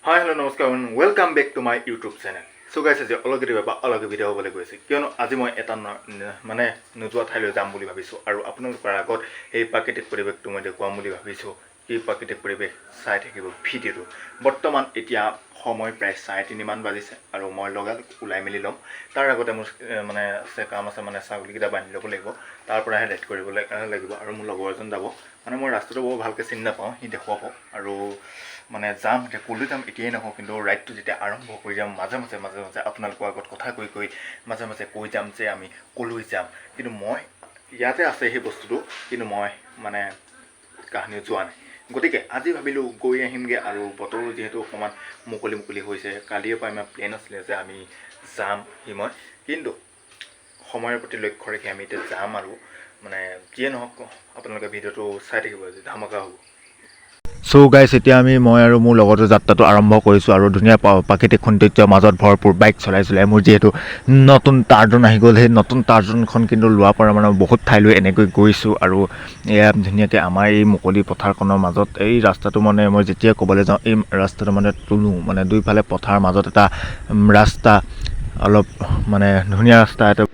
Hi, hello, namaskar, and welcome back to my YouTube channel. So guys, আজি অলগি video' হ'বলৈ গৈছে কিয়নো আজি মই এটা মানে নোযোৱা ঠাইলৈ যাম বুলি ভাবিছোঁ আৰু আপোনালোকৰ আগত এই প্ৰাকৃতিক পৰিৱেশটো মই দেখুৱাম বুলি ভাবিছোঁ কি প্ৰাকৃতিক পৰিৱেশ চাই থাকিব ভিডিঅ'টো বৰ্তমান এতিয়া সময় প্ৰায় 3:30 মান বাজিছে আৰু মই লগালগ ওলাই মেলি ল'ম তাৰ আগতে মোৰ মানে আছে কাম আছে মানে ছাগলীকেইটা বান্ধি ল'ব লাগিব তাৰ পৰাহে ৰেড কৰিব লাগিব আৰু মোৰ লগৰ এজন যাব মানে মই ৰাস্তাটো বৰ ভালকৈ চিনি নাপাওঁ সি দেখুৱাব আৰু মানে যাম এতিয়া ক'লৈ যাম এতিয়াই নহওঁ কিন্তু ৰাইডটো যেতিয়া আৰম্ভ কৰি যাম মাজে মাজে আপোনালোকৰ আগত কথা কৈ মাজে কৈ যাম যে আমি ক'লৈ যাম কিন্তু মই ইয়াতে আছে সেই বস্তুটো কিন্তু মই মানে কাহিনী যোৱা নাই গতিকে আজি ভাবিলোঁ গৈ আহিমগৈ আৰু বতৰো যিহেতু অকণমান মুকলি হৈছে কালিৰ পৰা আমাৰ প্লেন আছিলে যে আমি যাম মই কিন্তু সময়ৰ প্ৰতি লক্ষ্য ৰাখি আমি এতিয়া যাম আৰু মানে যিয়ে নহওক আপোনালোকে ভিডিঅ'টো চাই থাকিব আজি ধামাকা হ'ব সো গাইছ এতিয়া মই আৰু মোৰ লগতো যাত্ৰাটো আৰম্ভ কৰিছোঁ আৰু ধুনীয়া প্ৰাকৃতিক সৌন্দৰ্যৰ মাজত ভৰপূৰ বাইক চলাই মোৰ যিহেতু নতুন টাৰ্জন আহি গ'ল সেই নতুন টাৰ্জনখন কিন্তু লোৱাৰ পৰা মানে বহুত ঠাইলৈ এনেকৈ গৈছোঁ আৰু এয়া ধুনীয়াকৈ আমাৰ এই মুকলি পথাৰখনৰ মাজত এই ৰাস্তাটো মানে মই যেতিয়া ক'বলৈ যাওঁ এই ৰাস্তাটো মানে তোলোঁ মানে দুইফালে পথাৰৰ মাজত এটা ৰাস্তা অলপ মানে ধুনীয়া ৰাস্তা এটা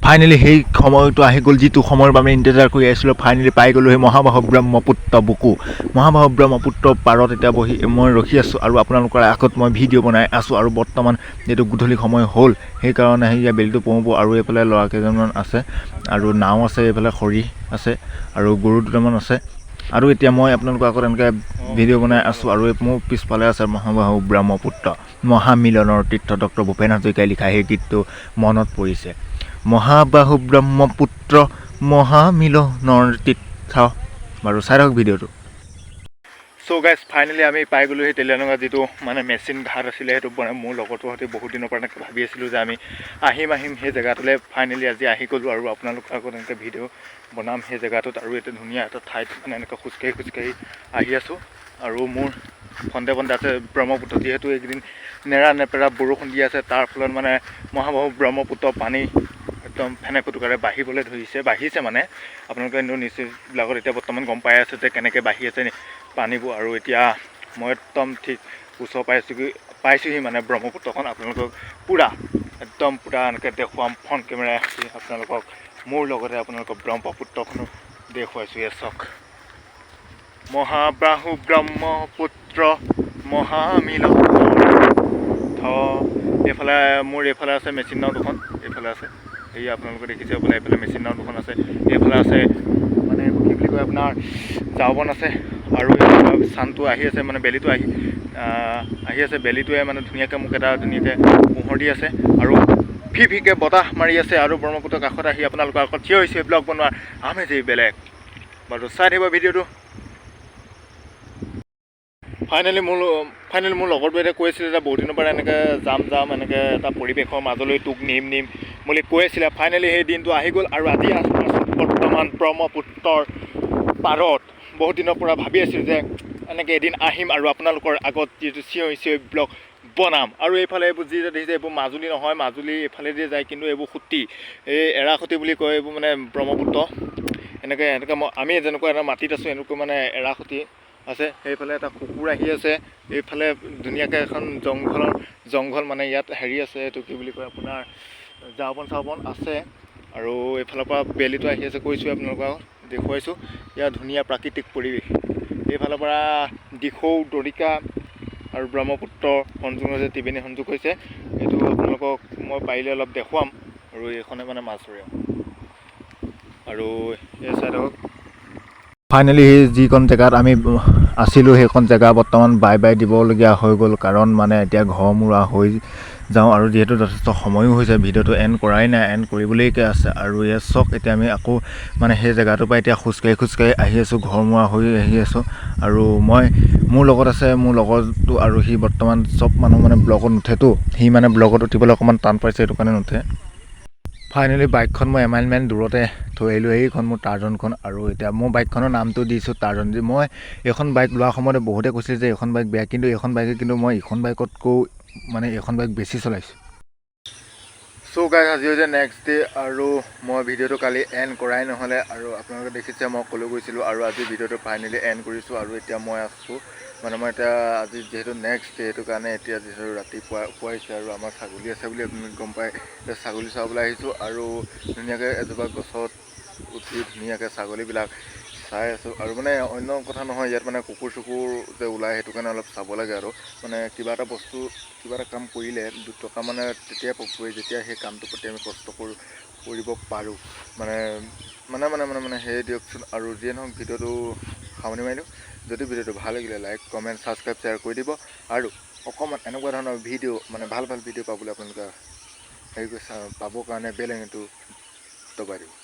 ফাইনেলি সেই সময়টো আহি গ'ল যিটো সময়ৰ বাবে ইণ্টেজাৰ কৰি আহিছিলোঁ ফাইনেলি পাই গ'লোঁ সেই মহাবাহু ব্ৰহ্মপুত্ৰ বুকু মহাবাহু ব্ৰহ্মপুত্ৰ পাৰত এতিয়া বহি মই ৰখি আছোঁ আৰু আপোনালোকৰ আগত মই ভিডিঅ' বনাই আছোঁ আৰু বৰ্তমান যিটো গধূলি সময় হ'ল সেইকাৰণে সেয়া বেলিটো পঢ়িব আৰু এইফালে ল'ৰা কেইজনমান আছে আৰু নাও আছে এইফালে খৰি আছে আৰু গৰু দুটামান আছে আৰু এতিয়া মই আপোনালোকৰ আগত এনেকৈ ভিডিঅ' বনাই আছোঁ আৰু মোৰ পিছফালে আছে মহাবাহু ব্ৰহ্মপুত্ৰ মহামিলনৰ তীৰ্থ ডক্টৰ ভূপেন হাজৰিকাই লিখা সেই গীতটো মনত পৰিছে মহাবাহু ব্ৰহ্মপুত্ৰ মহামিলনৰ তীৰ্থ বাৰু চাই থাকক ভিডিঅ'টো চ' গাইজ ফাইনেলি আমি পাই গ'লোঁ সেই তেলীয়ানগা যিটো মানে মেচিন ঘাট আছিলে সেইটো মোৰ লগৰটোৰ সৈতে বহুত দিনৰ পৰা এনেকৈ ভাবি আছিলোঁ যে আমি আহিম সেই জেগাটোলৈ ফাইনেলি আজি আহি গ'লোঁ আৰু আপোনালোকৰ আগত এনেকৈ ভিডিঅ' বনাম সেই জেগাটোত আৰু এতিয়া ধুনীয়া এটা ঠাইত মানে এনেকৈ খোজকাঢ়ি আহি আছোঁ আৰু মোৰ ফন্দে আছে ব্ৰহ্মপুত্ৰ যিহেতু এইকেইদিন নেৰা বৰষুণ দি আছে তাৰ ফলত মানে মহাবাহু ব্ৰহ্মপুত্ৰ পানী একদম ফেনেকুটুকাৰে বাঢ়িছে মানে আপোনালোকে নিউজবিলাকত এতিয়া বৰ্তমান গম পাই আছে যে কেনেকৈ বাঢ়ি আছে পানীবোৰ আৰু এতিয়া মই একদম ঠিক ওচৰ পাইছোঁহি মানে ব্ৰহ্মপুত্ৰখন আপোনালোকক একদম পূৰা এনেকৈ দেখুৱাম ফ্ৰণ্ট কেমেৰা আপোনালোকক মোৰ লগতে আপোনালোকক ব্ৰহ্মপুত্ৰখনো দেখুৱাইছোঁ এয়া চাওক মহাবাহু ব্ৰহ্মপুত্ৰ মহামিলন এইফালে আছে মেচিন নাও দুখন এইফালে আছে এই আপোনালোকে দেখিছে বোলে এইফালে মেচিন নাও দুখন আছে এইফালে আছে মানে কি বুলি কয় আপোনাৰ জাওবন আছে আৰু চানটো আহি আছে মানে বেলিটো আহি আছে বেলিটোৱে মানে ধুনীয়াকৈ মোক এটা ধুনীয়াকৈ পোহৰ দি আছে আৰু ভিকে বতাহ মাৰি আছে আৰু ব্ৰহ্মপুত্ৰৰ কাষত আহি আপোনালোকৰ আগত থিয় হৈছে ব্লগ বনোৱাৰ আমেজেই বেলেগ বাৰু চাই থাকিব ভিডিঅ'টো ফাইনেলি মোৰ লগৰটোৱে এতিয়া কৈ আছিলে যে বহুত দিনৰ পৰা এনেকৈ যাম এনেকৈ এটা পৰিৱেশৰ মাজলৈ তোক নিম বুলি কৈ আছিলে ফাইনেলি সেই দিনটো আহি গ'ল আৰু আজি আছোঁ বৰ্তমান ব্ৰহ্মপুত্ৰৰ পাৰত বহুত দিনৰ পৰা ভাবি আছিলোঁ যে এনেকৈ এদিন আহিম আৰু আপোনালোকৰ আগত যিটো চিঞৰি ব্লগ বনাম আৰু এইফালে এইবোৰ যি দেখিছে এইবোৰ মাজুলী নহয় মাজুলী এইফালেদি যায় কিন্তু এইবোৰ খুটি এই এৰাখুটি বুলি কয় এইবোৰ মানে ব্ৰহ্মপুত্ৰ এনেকৈ আমি যেনেকুৱা এটা মাটিত আছোঁ এনেকুৱা মানে এৰাখুটি আছে সেইফালে এটা কুকুৰ আহি আছে এইফালে ধুনীয়াকৈ এখন জংঘল মানে ইয়াত হেৰি আছে এইটো কি বুলি কয় আপোনাৰ জাওবন আছে আৰু এইফালৰ পৰা বেলিটো আহি আছে কৈছোঁ আপোনালোকক দেখুৱাইছোঁ ইয়াত ধুনীয়া প্ৰাকৃতিক পৰিৱেশ এইফালৰ পৰা দিখৌ দৰিকা আৰু ব্ৰহ্মপুত্ৰ সংযোগ হৈছে ত্ৰিবেণী সংযোগ হৈছে এইটো আপোনালোকক মই পাৰিলে অলপ দেখুৱাম আৰু এইখনে মানে মাছ ধৰে আৰু এই চাইডক ফাইনেলি যিখন জেগাত আমি আছিলোঁ সেইখন জেগা বৰ্তমান বাই দিবলগীয়া হৈ গ'ল কাৰণ মানে এতিয়া ঘৰমূৰা হৈ যাওঁ আৰু যিহেতু যথেষ্ট সময়ো হৈছে ভিডিঅ'টো এণ্ড কৰাই নাই এণ্ড কৰিবলৈকে আছে আৰু ইয়াত চাওক এতিয়া আমি আকৌ মানে সেই জেগাটোৰ পৰা এতিয়া খোজকাঢ়ি আহি আছোঁ ঘৰমূৰা হৈ আহি আছোঁ আৰু মোৰ লগত আছে মোৰ লগৰটো আৰু সি বৰ্তমান চব মানুহ মানে ব্লগত নুঠেতো সি মানে ব্লগত উঠিবলৈ অকণমান টান পাইছে সেইটো কাৰণে নুঠে ফাইনেলি বাইকখন মই এমাইলমান দূৰতে থৈ আহিলোঁ এইখন মোৰ টাৰ্জনখন আৰু এতিয়া মোৰ বাইকখনৰ নামটো দিছোঁ টাৰ্জন মই এইখন বাইক লোৱাৰ সময়তে বহুতে কৈছিল যে এইখন বাইক বেয়া কিন্তু এইখন বাইকে কিন্তু মই এইখন বাইকতকৈ মানে এইখন বাইক বেছি চলাইছোঁ চ' গাইজ আজি হৈছে নেক্সট ডে আৰু মই ভিডিঅ'টো কালি এণ্ড কৰাই নহ'লে আৰু আপোনালোকে দেখিছে মই ক'লৈ গৈছিলোঁ আৰু আজি ভিডিঅ'টো ফাইনেলি এণ্ড কৰিছোঁ আৰু এতিয়া মই আছোঁ মানে মই এতিয়া আজি যিহেতু নেক্সট ডে সেইটো কাৰণে এতিয়া যিহেতু ৰাতিপুৱা পুৱাইছে আৰু আমাৰ ছাগলী আছে বুলি আপুনি গম পায়, এতিয়া ছাগলী চাবলৈ আহিছোঁ আৰু ধুনীয়াকৈ এজোপা গছত উঠি ধুনীয়াকৈ ছাগলীবিলাক চাই আছোঁ। আৰু মানে অন্য কথা নহয়, ইয়াত মানে কুকুৰ চুকুৰ যে ওলায় সেইটো কাৰণে অলপ চাব লাগে আৰু মানে কিবা এটা বস্তু কিবা এটা কাম কৰিলে 2 টকা মানে তেতিয়াই প্ৰফিট, যেতিয়া সেই কামটোৰ প্ৰতি আমি কষ্ট কৰিব পাৰোঁ মানে সেই দিয়কচোন। আৰু যিয়ে নহওক ভিডিঅ'টো সামৰণি মাৰিলোঁ। যদি ভিডিঅ'টো ভাল লাগিলে লাইক কমেণ্ট ছাবস্ক্ৰাইব শ্বেয়াৰ কৰি দিব আৰু অকণমান এনেকুৱা ধৰণৰ ভিডিঅ' মানে ভাল ভিডিঅ' পাবলৈ আপোনালোকে পাবৰ কাৰণে বেল আইকনটো দবাই দিব।